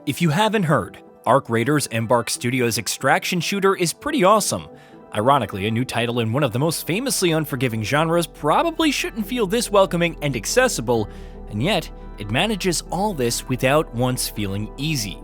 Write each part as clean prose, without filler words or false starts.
If you haven't heard, Arc Raiders Embark Studios' extraction shooter is pretty awesome. Ironically, a new title in one of the most famously unforgiving genres probably shouldn't feel this welcoming and accessible, and yet it manages all this without once feeling easy.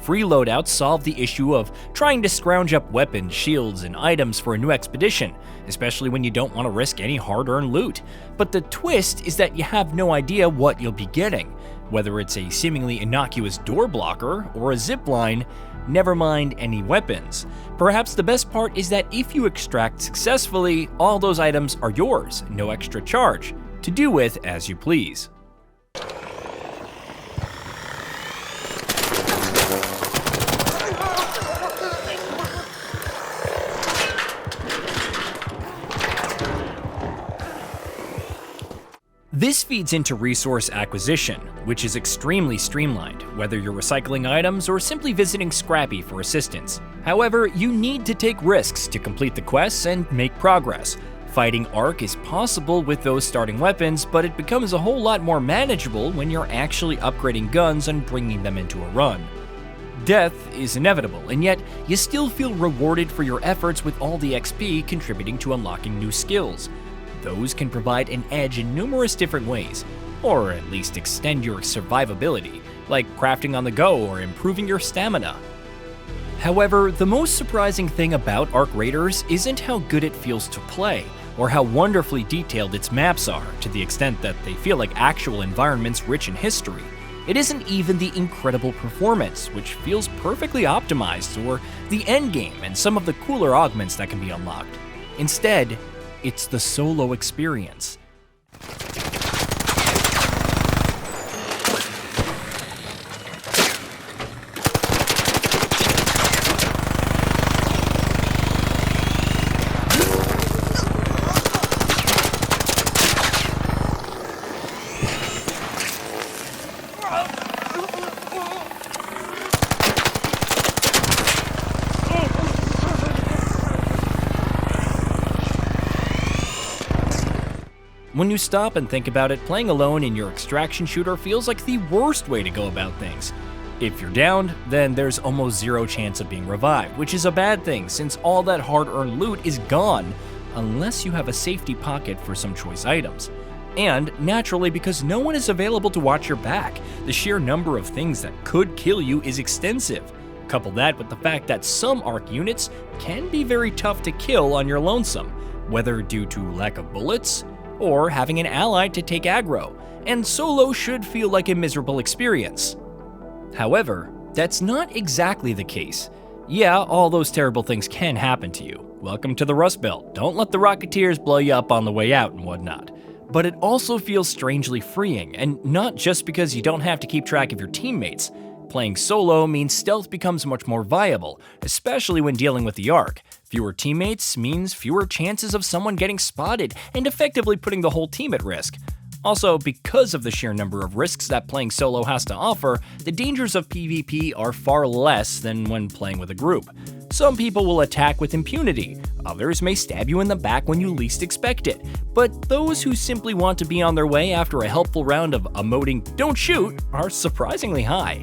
Free loadouts solve the issue of trying to scrounge up weapons, shields, and items for a new expedition, especially when you don't want to risk any hard-earned loot. But the twist is that you have no idea what you'll be getting, whether it's a seemingly innocuous door blocker or a zipline, never mind any weapons. Perhaps the best part is that if you extract successfully, all those items are yours, no extra charge, to do with as you please. This feeds into resource acquisition, which is extremely streamlined, whether you're recycling items or simply visiting Scrappy for assistance. However, you need to take risks to complete the quests and make progress. Fighting Arc is possible with those starting weapons, but it becomes a whole lot more manageable when you're actually upgrading guns and bringing them into a run. Death is inevitable, and yet you still feel rewarded for your efforts with all the XP contributing to unlocking new skills. Those can provide an edge in numerous different ways, or at least extend your survivability, like crafting on the go or improving your stamina. However, the most surprising thing about Arc Raiders isn't how good it feels to play, or how wonderfully detailed its maps are, to the extent that they feel like actual environments rich in history. It isn't even the incredible performance, which feels perfectly optimized, or the endgame and some of the cooler augments that can be unlocked. Instead, it's the solo experience. When you stop and think about it, playing alone in your extraction shooter feels like the worst way to go about things. If you're downed, then there's almost zero chance of being revived, which is a bad thing since all that hard-earned loot is gone, unless you have a safety pocket for some choice items. And naturally, because no one is available to watch your back, the sheer number of things that could kill you is extensive. Couple that with the fact that some Arc units can be very tough to kill on your lonesome, whether due to lack of bullets, or having an ally to take aggro, and solo should feel like a miserable experience. However, that's not exactly the case. Yeah, all those terrible things can happen to you. Welcome to the Rust Belt. Don't let the Rocketeers blow you up on the way out and whatnot. But it also feels strangely freeing, and not just because you don't have to keep track of your teammates. Playing solo means stealth becomes much more viable, especially when dealing with the Arc. Fewer teammates means fewer chances of someone getting spotted and effectively putting the whole team at risk. Also, because of the sheer number of risks that playing solo has to offer, the dangers of PvP are far less than when playing with a group. Some people will attack with impunity, others may stab you in the back when you least expect it, but those who simply want to be on their way after a helpful round of emoting "don't shoot" are surprisingly high.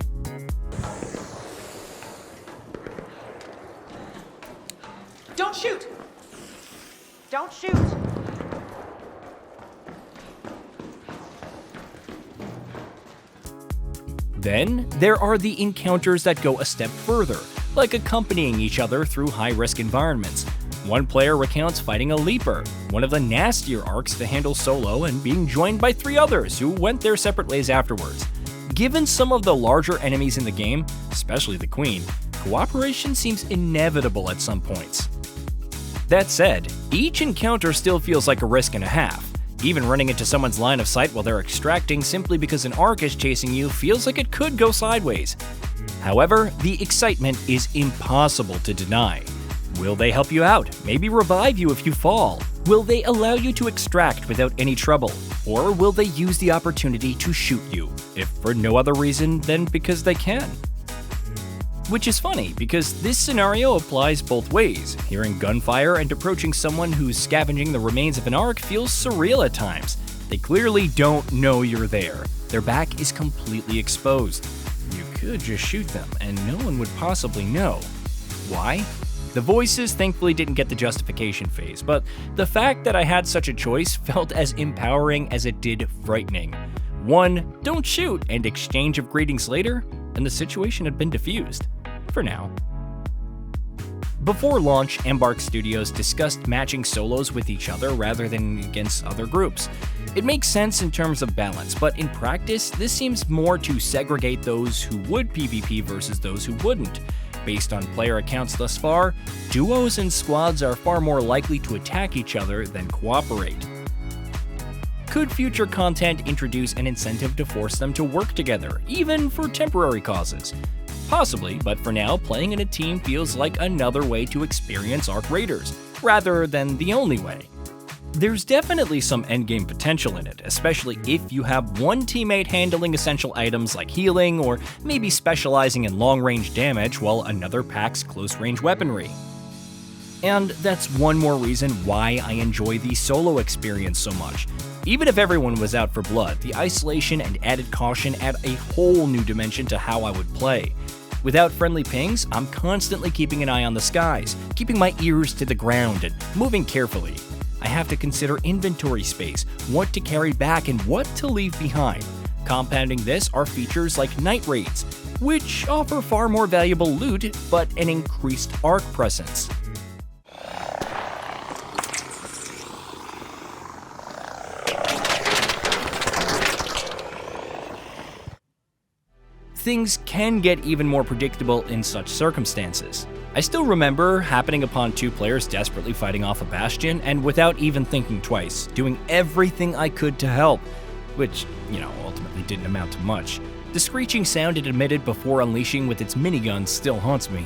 Don't shoot! Don't shoot! Then, there are the encounters that go a step further, like accompanying each other through high-risk environments. One player recounts fighting a Leaper, one of the nastier arcs to handle solo, and being joined by 3 others who went their separate ways afterwards. Given some of the larger enemies in the game, especially the Queen, cooperation seems inevitable at some points. That said, each encounter still feels like a risk and a half. Even running into someone's line of sight while they're extracting simply because an Arc is chasing you feels like it could go sideways. However, the excitement is impossible to deny. Will they help you out? Maybe revive you if you fall? Will they allow you to extract without any trouble? Or will they use the opportunity to shoot you, if for no other reason than because they can? Which is funny, because this scenario applies both ways. Hearing gunfire and approaching someone who's scavenging the remains of an Arc feels surreal at times. They clearly don't know you're there. Their back is completely exposed. You could just shoot them, and no one would possibly know. Why? The voices thankfully didn't get the justification phase, but the fact that I had such a choice felt as empowering as it did frightening. One, don't shoot, and exchange of greetings later, and the situation had been diffused. For now. Before launch, Embark Studios discussed matching solos with each other rather than against other groups. It makes sense in terms of balance, but in practice, this seems more to segregate those who would PvP versus those who wouldn't. Based on player accounts thus far, duos and squads are far more likely to attack each other than cooperate. Could future content introduce an incentive to force them to work together, even for temporary causes? Possibly, but for now, playing in a team feels like another way to experience Arc Raiders, rather than the only way. There's definitely some endgame potential in it, especially if you have one teammate handling essential items like healing or maybe specializing in long-range damage while another packs close-range weaponry. And that's one more reason why I enjoy the solo experience so much. Even if everyone was out for blood, the isolation and added caution add a whole new dimension to how I would play. Without friendly pings, I'm constantly keeping an eye on the skies, keeping my ears to the ground and moving carefully. I have to consider inventory space, what to carry back and what to leave behind. Compounding this are features like night raids, which offer far more valuable loot but an increased arc presence. Things can get even more predictable in such circumstances. I still remember happening upon two players desperately fighting off a bastion, and without even thinking twice, doing everything I could to help, which, ultimately didn't amount to much. The screeching sound it emitted before unleashing with its minigun still haunts me.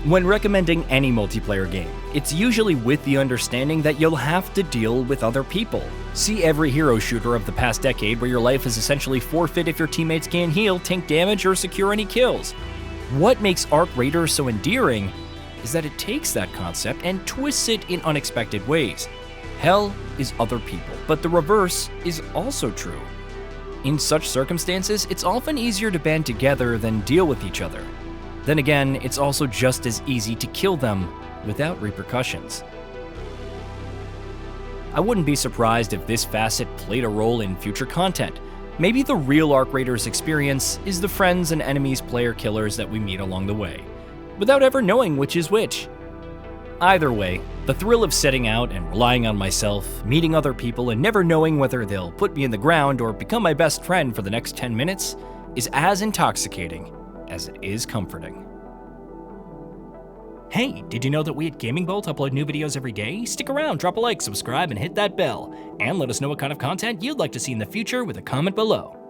When recommending any multiplayer game, it's usually with the understanding that you'll have to deal with other people. See every hero shooter of the past decade where your life is essentially forfeit if your teammates can't heal, tank damage, or secure any kills. What makes Arc Raiders so endearing is that it takes that concept and twists it in unexpected ways. Hell is other people, but the reverse is also true. In such circumstances, it's often easier to band together than deal with each other. Then again, it's also just as easy to kill them without repercussions. I wouldn't be surprised if this facet played a role in future content. Maybe the real Arc Raiders experience is the friends and enemies player killers that we meet along the way, without ever knowing which is which. Either way, the thrill of setting out and relying on myself, meeting other people, and never knowing whether they'll put me in the ground or become my best friend for the next 10 minutes is as intoxicating as it is comforting. Hey, did you know that we at GamingBolt upload new videos every day? Stick around, drop a like, subscribe, and hit that bell. And let us know what kind of content you'd like to see in the future with a comment below.